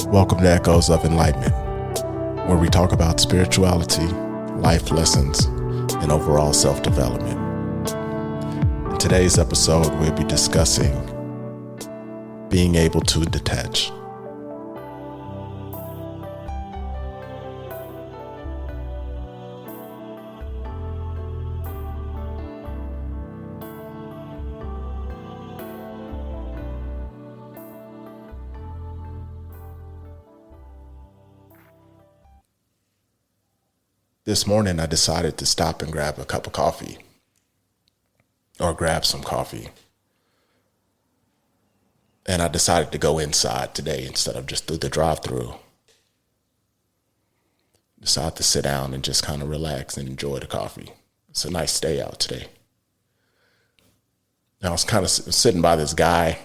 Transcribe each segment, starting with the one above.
Welcome to Echoes of Enlightenment, where we talk about spirituality, life lessons, and overall self-development. In today's episode, we'll be discussing being able to detach. This morning, I decided to stop and grab a cup of coffee, or grab some coffee. And I decided to go inside today instead of just through the drive-through. Decided to sit down and just kind of relax and enjoy the coffee. It's a nice day out today. And I was kind of sitting by this guy.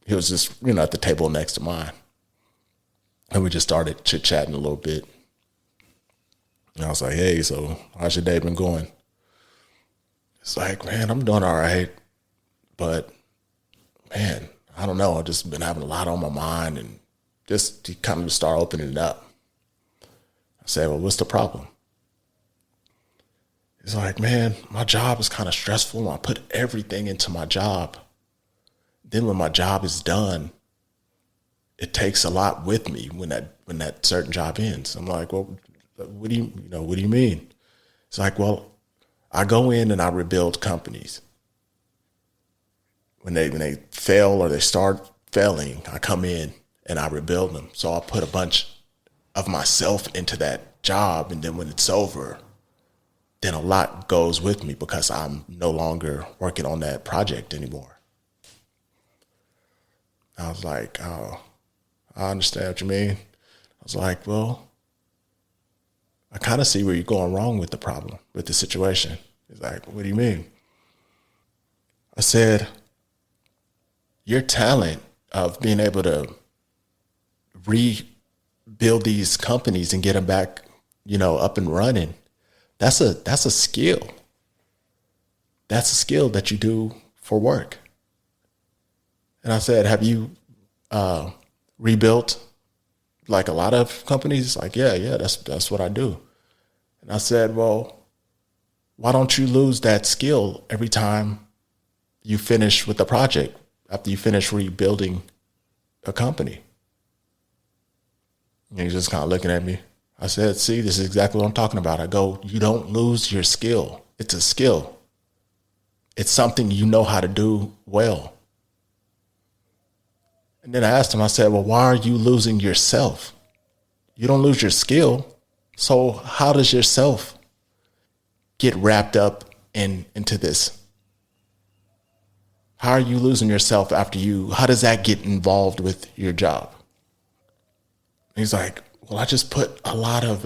He was just, at the table next to mine. And we just started chit-chatting a little bit. And I was like, hey, so how's your day been going? It's like, man, I'm doing all right. But, man, I don't know. I've just been having a lot on my mind and just to kind of start opening it up. I said, well, what's the problem? He's like, man, my job is kind of stressful. I put everything into my job. Then when my job is done, it takes a lot with me when that certain job ends. I'm like, well, what do you mean? It's like, well, I go in and I rebuild companies. When they fail or they start failing, I come in and I rebuild them. So I put a bunch of myself into that job, and then when it's over, then a lot goes with me because I'm no longer working on that project anymore. I was like, oh, I understand what you mean. I was like, well, I kind of see where you're going wrong with the problem, with the situation. He's like, what do you mean? I said, your talent of being able to rebuild these companies and get them back, up and running, that's a skill. That's a skill that you do for work. And I said, have you rebuilt like a lot of companies? Like, yeah, that's what I do. And I said, well, why don't you lose that skill every time you finish with the project, after you finish rebuilding a company? And he's just kind of looking at me. I said, see, this is exactly what I'm talking about. I go, you don't lose your skill. It's a skill. It's something you know how to do well. And then I asked him, I said, well, why are you losing yourself? You don't lose your skill. So how does yourself get wrapped up into this? How are you losing yourself how does that get involved with your job? And he's like, well, I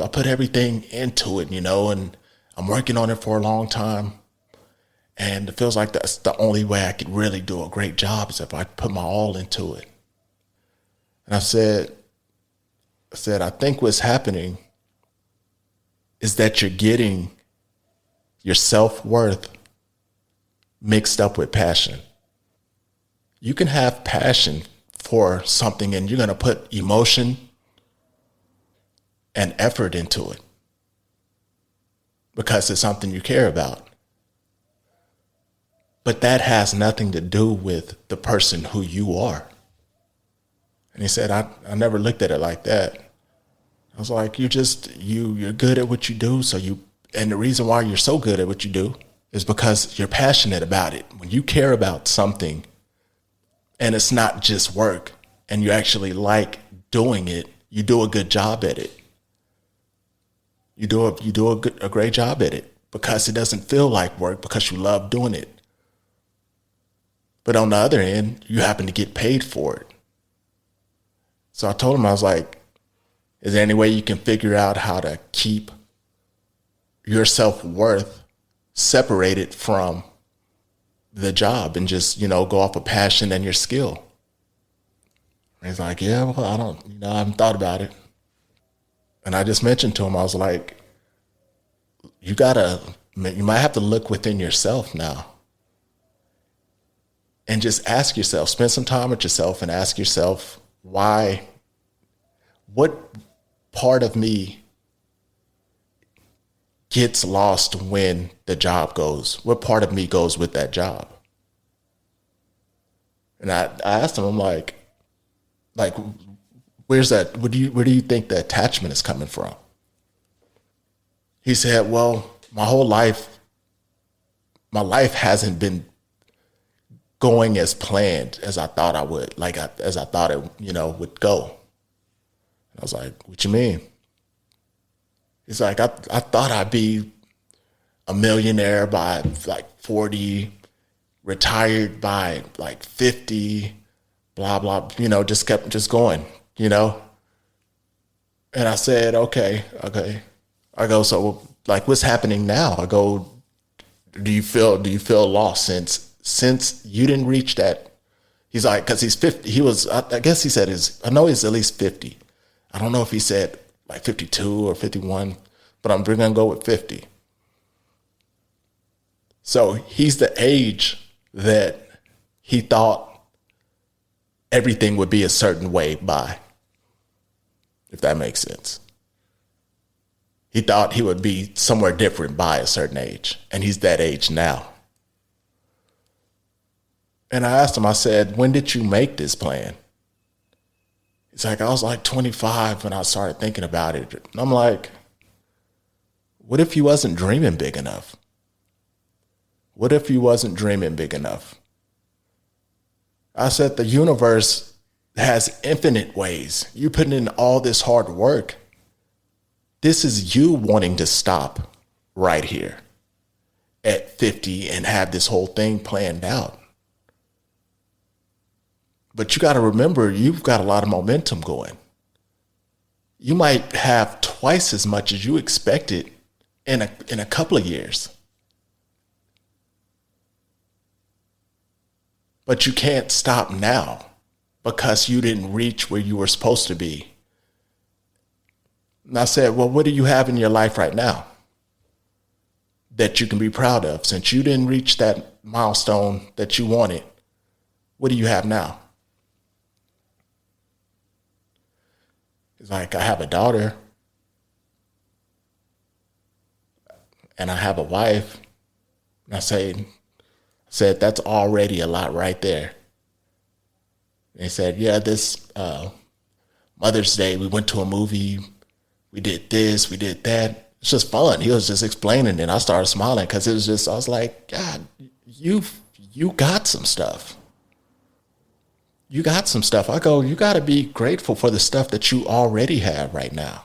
put everything into it, and I'm working on it for a long time. And it feels like that's the only way I could really do a great job is if I put my all into it. And I said, I think what's happening is that you're getting your self-worth mixed up with passion. You can have passion for something and you're going to put emotion and effort into it because it's something you care about. But that has nothing to do with the person who you are. And he said, I never looked at it like that. I was like, you're good at what you do. And the reason why you're so good at what you do is because you're passionate about it. When you care about something and it's not just work and you actually like doing it, you do a good job at it. You do a great job at it because it doesn't feel like work because you love doing it. But on the other end, you happen to get paid for it. So I told him, I was like, is there any way you can figure out how to keep your self-worth separated from the job and just, go off of passion and your skill? And he's like, yeah, well, I haven't thought about it. And I just mentioned to him, I was like, you might have to look within yourself now and just ask yourself, spend some time with yourself and ask yourself, what part of me gets lost when the job goes? What part of me goes with that job? And I asked him, I'm like, where's that? Where do you think the attachment is coming from? He said, well, my life hasn't been going as planned as I thought I would, as I thought it, would go. And I was like, what you mean? He's like, I thought I'd be a millionaire by like 40, retired by like 50, blah, blah, just kept just going, you know? And I said, okay. I go, so like, what's happening now? I go, do you feel lost since you didn't reach that? He's like, cause he's 50. I guess he said I know he's at least 50. I don't know if he said like 52 or 51, but we're going to go with 50. So he's the age that he thought everything would be a certain way by, if that makes sense. He thought he would be somewhere different by a certain age, and he's that age now. And I asked him, I said, when did you make this plan? He's like, I was like 25 when I started thinking about it. And I'm like, what if you wasn't dreaming big enough? What if you wasn't dreaming big enough? I said, the universe has infinite ways. You putting in all this hard work. This is you wanting to stop right here at 50 and have this whole thing planned out. But you got to remember, you've got a lot of momentum going. You might have twice as much as you expected in a couple of years. But you can't stop now because you didn't reach where you were supposed to be. And I said, well, what do you have in your life right now that you can be proud of? Since you didn't reach that milestone that you wanted, what do you have now? He's like, I have a daughter and I have a wife. And I said, that's already a lot right there. And he said, yeah, this Mother's Day, we went to a movie. We did this, we did that. It's just fun. He was just explaining, and I started smiling because I was like, God, you got some stuff. You got some stuff. I go, you got to be grateful for the stuff that you already have right now.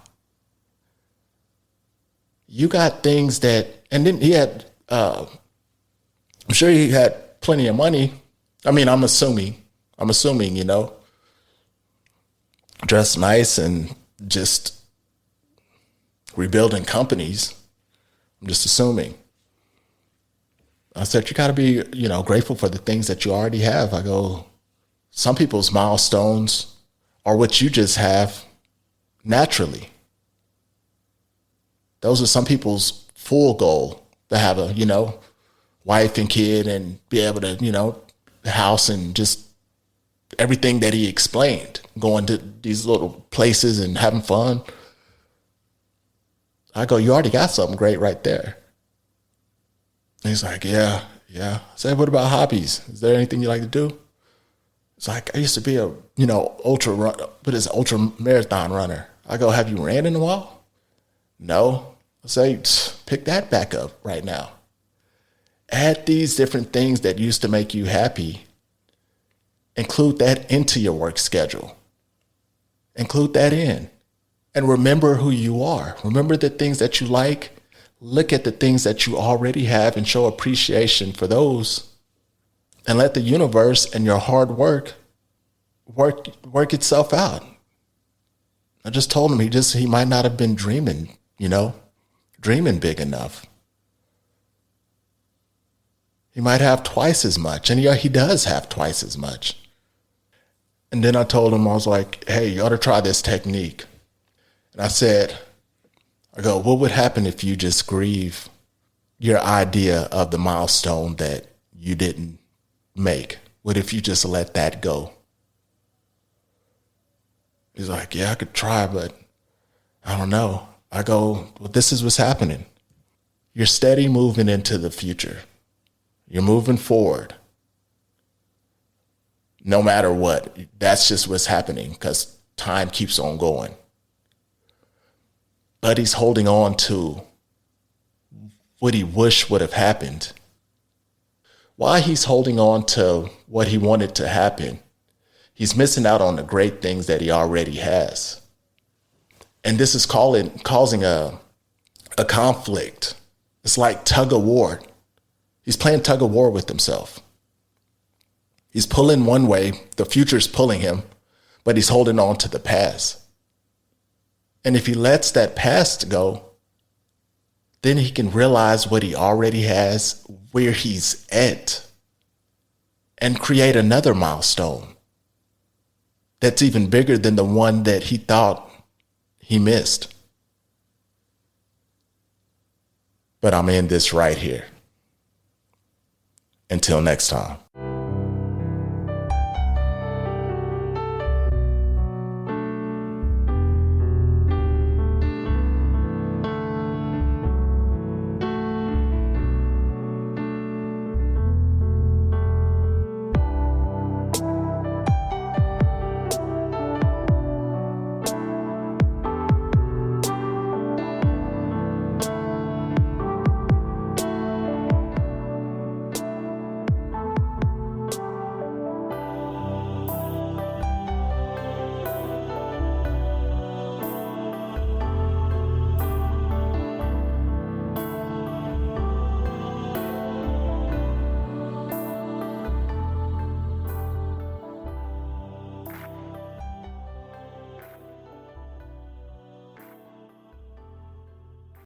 You got things and then he had, I'm sure he had plenty of money. I mean, I'm assuming, dressed nice and just rebuilding companies. I'm just assuming. I said, you got to be, grateful for the things that you already have. I go, some people's milestones are what you just have naturally. Those are some people's full goal to have a, wife and kid and be able to, house and just everything that he explained, going to these little places and having fun. I go, you already got something great right there. And he's like, yeah. I said, what about hobbies? Is there anything you like to do? It's like, I used to be a, ultra marathon runner. I go, have you ran in a while? No. I say, pick that back up right now. Add these different things that used to make you happy. Include that into your work schedule. Include that in. And remember who you are. Remember the things that you like. Look at the things that you already have and show appreciation for those. And let the universe and your hard work itself out. I just told him he might not have been dreaming, dreaming big enough. He might have twice as much. And yeah, he does have twice as much. And then I told him, I was like, hey, you ought to try this technique. And I go, what would happen if you just grieve your idea of the milestone that you didn't make? What if you just let that go? He's like, yeah, I could try, but I don't know. I go, well, this is what's happening. You're steady moving into the future. You're moving forward. No matter what, that's just what's happening because time keeps on going. But he's holding on to what he wished would have happened. While he's holding on to what he wanted to happen, he's missing out on the great things that he already has. And this is causing a conflict. It's like tug of war. He's playing tug of war with himself. He's pulling one way, the future's pulling him, but he's holding on to the past. And if he lets that past go, then he can realize what he already has, where he's at, and create another milestone that's even bigger than the one that he thought he missed. But I'm in this right here. Until next time.